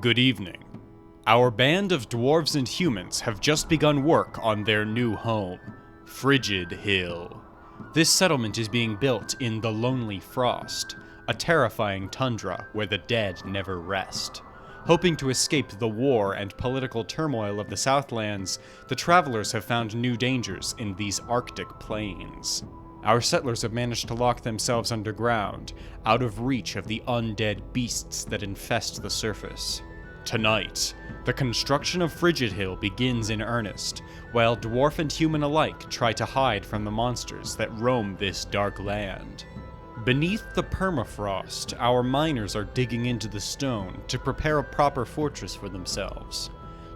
Good evening. Our band of dwarves and humans have just begun work on their new home, Frigidhill. This settlement is being built in the Lonely Frost, a terrifying tundra where the dead never rest. Hoping to escape the war and political turmoil of the Southlands, the travelers have found new dangers in these Arctic plains. Our settlers have managed to lock themselves underground, out of reach of the undead beasts that infest the surface. Tonight, the construction of Frigidhill begins in earnest, while dwarf and human alike try to hide from the monsters that roam this dark land. Beneath the permafrost, our miners are digging into the stone to prepare a proper fortress for themselves.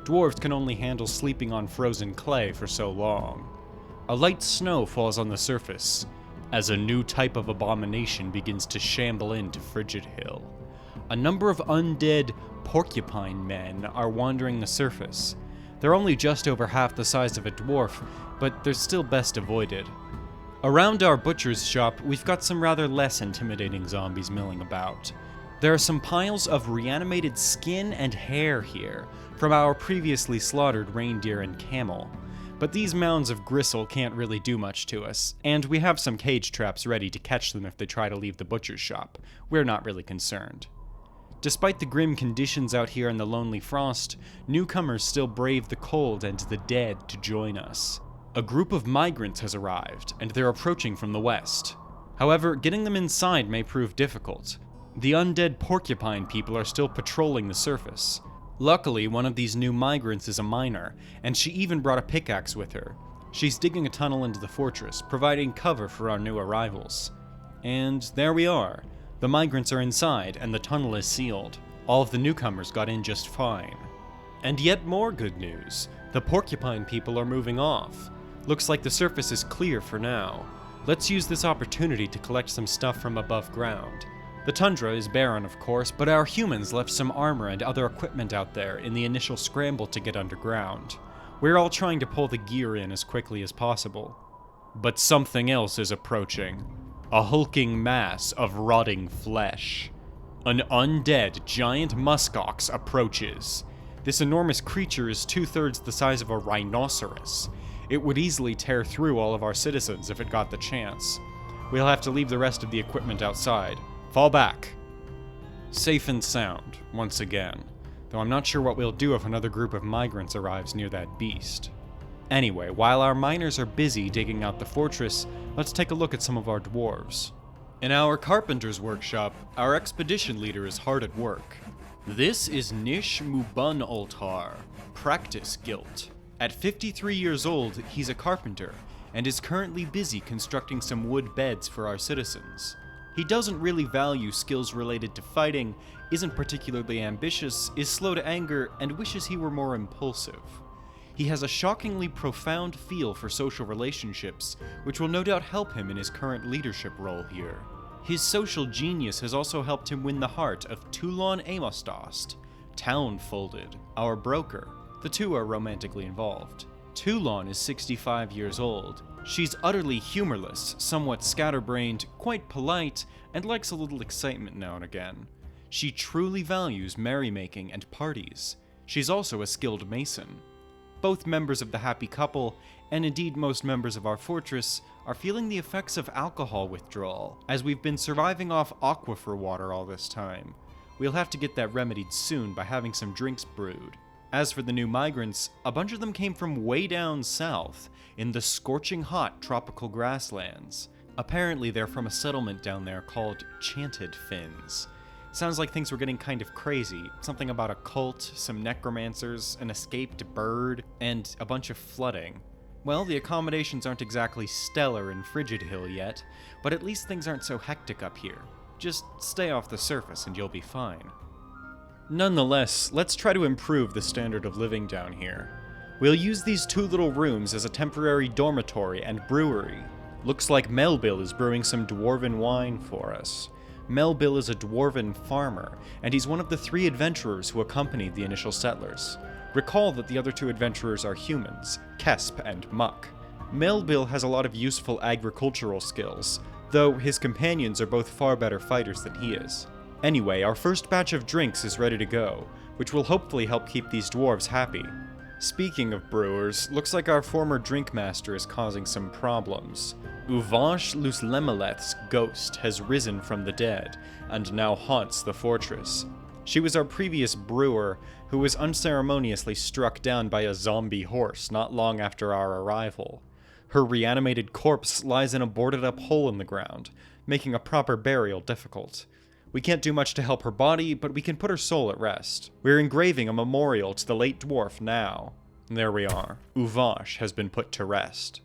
Dwarves can only handle sleeping on frozen clay for so long. A light snow falls on the surface, as a new type of abomination begins to shamble into Frigidhill. A number of undead porcupine men are wandering the surface. They're only just over half the size of a dwarf, but they're still best avoided. Around our butcher's shop, we've got some rather less intimidating zombies milling about. There are some piles of reanimated skin and hair here, from our previously slaughtered reindeer and camel. But these mounds of gristle can't really do much to us, and we have some cage traps ready to catch them if they try to leave the butcher's shop. We're not really concerned. Despite the grim conditions out here in the Lonely Frost, newcomers still brave the cold and the dead to join us. A group of migrants has arrived, and they're approaching from the west. However, getting them inside may prove difficult. The undead porcupine people are still patrolling the surface. Luckily, one of these new migrants is a miner, and she even brought a pickaxe with her. She's digging a tunnel into the fortress, providing cover for our new arrivals. And there we are. The migrants are inside, and the tunnel is sealed. All of the newcomers got in just fine. And yet more good news. The porcupine people are moving off. Looks like the surface is clear for now. Let's use this opportunity to collect some stuff from above ground. The tundra is barren, of course, but our humans left some armor and other equipment out there in the initial scramble to get underground. We're all trying to pull the gear in as quickly as possible. But something else is approaching. A hulking mass of rotting flesh. An undead giant muskox approaches. This enormous creature is 2/3 the size of a rhinoceros. It would easily tear through all of our citizens if it got the chance. We'll have to leave the rest of the equipment outside. Fall back. Safe and sound, once again, though I'm not sure what we'll do if another group of migrants arrives near that beast. Anyway, while our miners are busy digging out the fortress, let's take a look at some of our dwarves. In our carpenter's workshop, our expedition leader is hard at work. This is Nish Mubun Altar, practice guilt. At 53 years old, he's a carpenter, and is currently busy constructing some wood beds for our citizens. He doesn't really value skills related to fighting, isn't particularly ambitious, is slow to anger, and wishes he were more impulsive. He has a shockingly profound feel for social relationships, which will no doubt help him in his current leadership role here. His social genius has also helped him win the heart of Tulon Amostost, Townfolded, our broker. The two are romantically involved. Tulon is 65 years old. She's utterly humorless, somewhat scatterbrained, quite polite, and likes a little excitement now and again. She truly values merrymaking and parties. She's also a skilled mason. Both members of the happy couple, and indeed most members of our fortress, are feeling the effects of alcohol withdrawal, as we've been surviving off aquifer water all this time. We'll have to get that remedied soon by having some drinks brewed. As for the new migrants, a bunch of them came from way down south, in the scorching hot tropical grasslands. Apparently they're from a settlement down there called Chanted Fins. Sounds like things were getting kind of crazy. Something about a cult, some necromancers, an escaped bird, and a bunch of flooding. Well, the accommodations aren't exactly stellar in Frigidhill yet, but at least things aren't so hectic up here. Just stay off the surface and you'll be fine. Nonetheless, let's try to improve the standard of living down here. We'll use these two little rooms as a temporary dormitory and brewery. Looks like Melville is brewing some dwarven wine for us. Melville is a dwarven farmer, and he's one of the 3 adventurers who accompanied the initial settlers. Recall that the other 2 adventurers are humans, Kesp and Muck. Melville has a lot of useful agricultural skills, though his companions are both far better fighters than he is. Anyway, our first batch of drinks is ready to go. which will hopefully help keep these dwarves happy. Speaking of brewers, looks like our former drink master is causing some problems. Uvash Luslemeleth's ghost has risen from the dead, and now haunts the fortress. She was our previous brewer, who was unceremoniously struck down by a zombie horse not long after our arrival. Her reanimated corpse lies in a boarded-up hole in the ground, making a proper burial difficult. We can't do much to help her body, but we can put her soul at rest. We're engraving a memorial to the late dwarf now. There we are. Uvash has been put to rest.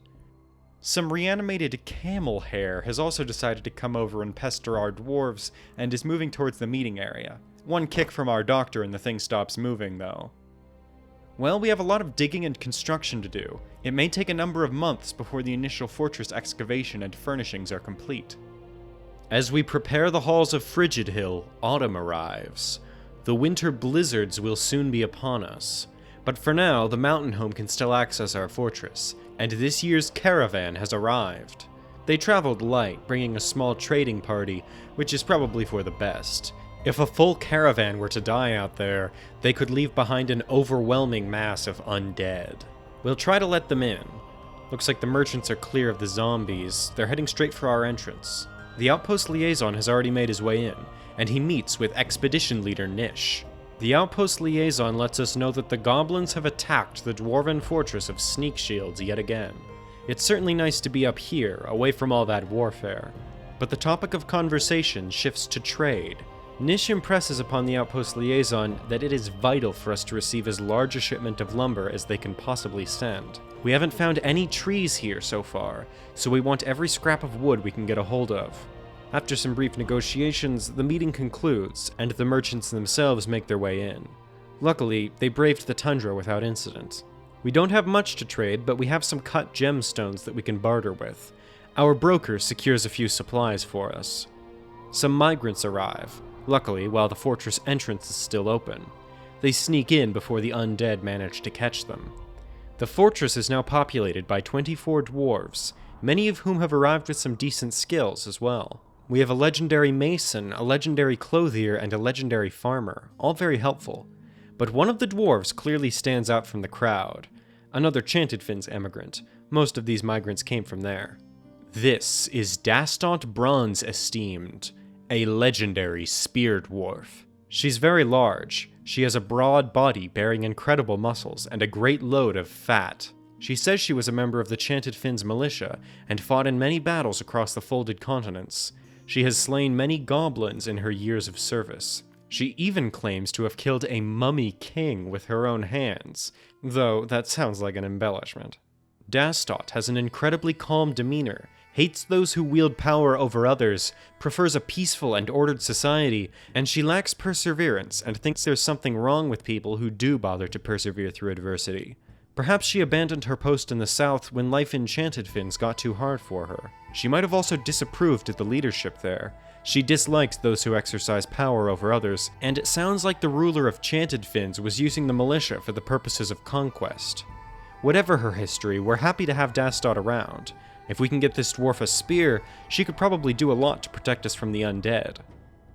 Some reanimated camel hair has also decided to come over and pester our dwarves, and is moving towards the meeting area. One kick from our doctor and the thing stops moving, though. Well, we have a lot of digging and construction to do. It may take a number of months before the initial fortress excavation and furnishings are complete. As we prepare the halls of Frigidhill, autumn arrives. The winter blizzards will soon be upon us. But for now, the mountain home can still access our fortress, and this year's caravan has arrived. They traveled light, bringing a small trading party, which is probably for the best. If a full caravan were to die out there, they could leave behind an overwhelming mass of undead. We'll try to let them in. Looks like the merchants are clear of the zombies. They're heading straight for our entrance. The outpost liaison has already made his way in, and he meets with expedition leader Nish. The outpost liaison lets us know that the goblins have attacked the dwarven fortress of Sneak Shields yet again. It's certainly nice to be up here, away from all that warfare. But the topic of conversation shifts to trade. Nish impresses upon the outpost liaison that it is vital for us to receive as large a shipment of lumber as they can possibly send. We haven't found any trees here so far, so we want every scrap of wood we can get a hold of. After some brief negotiations, the meeting concludes, and the merchants themselves make their way in. Luckily, they braved the tundra without incident. We don't have much to trade, but we have some cut gemstones that we can barter with. Our broker secures a few supplies for us. Some migrants arrive, luckily while the fortress entrance is still open. They sneak in before the undead manage to catch them. The fortress is now populated by 24 dwarves, many of whom have arrived with some decent skills as well. We have a legendary mason, a legendary clothier, and a legendary farmer, all very helpful. But one of the dwarves clearly stands out from the crowd. Another Chanted Finns emigrant. Most of these migrants came from there. This is Dastot Bronze Esteemed, a legendary spear dwarf. She's very large. She has a broad body bearing incredible muscles and a great load of fat. She says she was a member of the Chanted Finns militia and fought in many battles across the folded continents. She has slain many goblins in her years of service. She even claims to have killed a mummy king with her own hands, though that sounds like an embellishment. Dastot has an incredibly calm demeanor, hates those who wield power over others, prefers a peaceful and ordered society, and she lacks perseverance and thinks there's something wrong with people who do bother to persevere through adversity. Perhaps she abandoned her post in the south when life in Chanted Finns got too hard for her. She might have also disapproved of the leadership there. She disliked those who exercise power over others, and it sounds like the ruler of Chanted Finns was using the militia for the purposes of conquest. Whatever her history, we're happy to have Dastot around. If we can get this dwarf a spear, she could probably do a lot to protect us from the undead.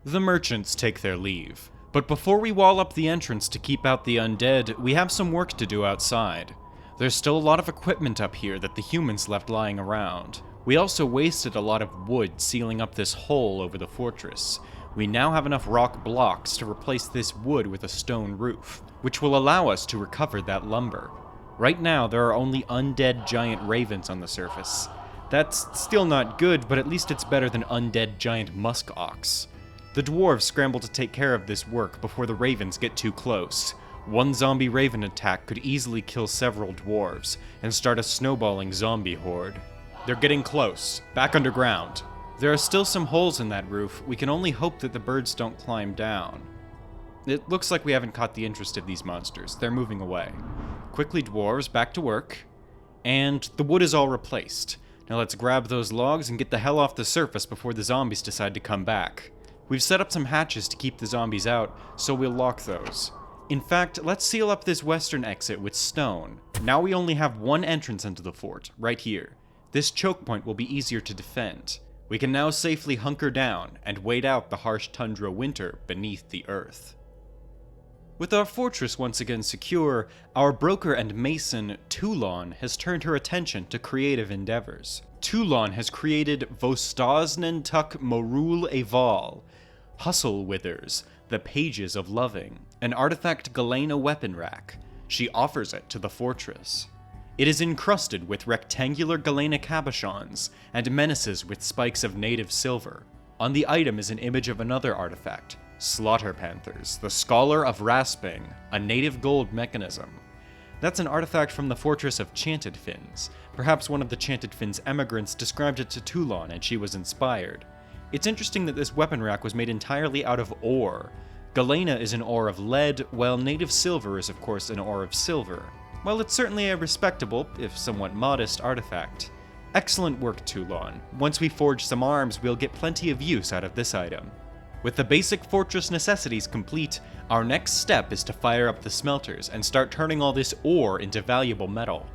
The merchants take their leave. But before we wall up the entrance to keep out the undead, we have some work to do outside. There's still a lot of equipment up here that the humans left lying around. We also wasted a lot of wood sealing up this hole over the fortress. We now have enough rock blocks to replace this wood with a stone roof, which will allow us to recover that lumber. Right now, there are only undead giant ravens on the surface. That's still not good, but at least it's better than undead giant musk ox. The dwarves scramble to take care of this work before the ravens get too close. One zombie raven attack could easily kill several dwarves, and start a snowballing zombie horde. They're getting close, back underground. There are still some holes in that roof. We can only hope that the birds don't climb down. It looks like we haven't caught the interest of these monsters. They're moving away. Quickly, dwarves, back to work. And the wood is all replaced. Now let's grab those logs and get the hell off the surface before the zombies decide to come back. We've set up some hatches to keep the zombies out, so we'll lock those. In fact, let's seal up this western exit with stone. Now we only have one entrance into the fort, right here. This choke point will be easier to defend. We can now safely hunker down and wait out the harsh tundra winter beneath the earth. With our fortress once again secure, our broker and mason, Toulon, has turned her attention to creative endeavors. Toulon has created Vostaznen Tuk Morul Eval, Hustle Withers, the Pages of Loving, an artifact Galena weapon rack. She offers it to the fortress. It is encrusted with rectangular Galena cabochons and menaces with spikes of native silver. On the item is an image of another artifact, Slaughter Panthers, the Scholar of Rasping, a native gold mechanism. That's an artifact from the fortress of Chanted Fins. Perhaps one of the Chanted Fins emigrants described it to Toulon and she was inspired. It's interesting that this weapon rack was made entirely out of ore. Galena is an ore of lead, while native silver is of course an ore of silver. Well, it's certainly a respectable, if somewhat modest, artifact. Excellent work, Toulon. Once we forge some arms, we'll get plenty of use out of this item. With the basic fortress necessities complete, our next step is to fire up the smelters and start turning all this ore into valuable metal.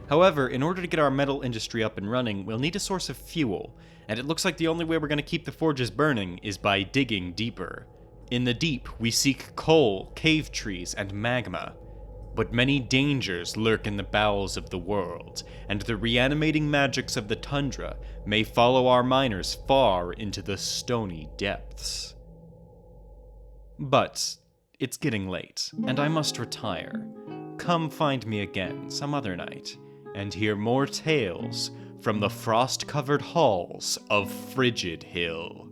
However, in order to get our metal industry up and running, we'll need a source of fuel, and it looks like the only way we're going to keep the forges burning is by digging deeper. In the deep, we seek coal, cave trees, and magma. But many dangers lurk in the bowels of the world, and the reanimating magics of the tundra may follow our miners far into the stony depths. But it's getting late, and I must retire. Come find me again some other night, and hear more tales from the frost-covered halls of Frigidhill.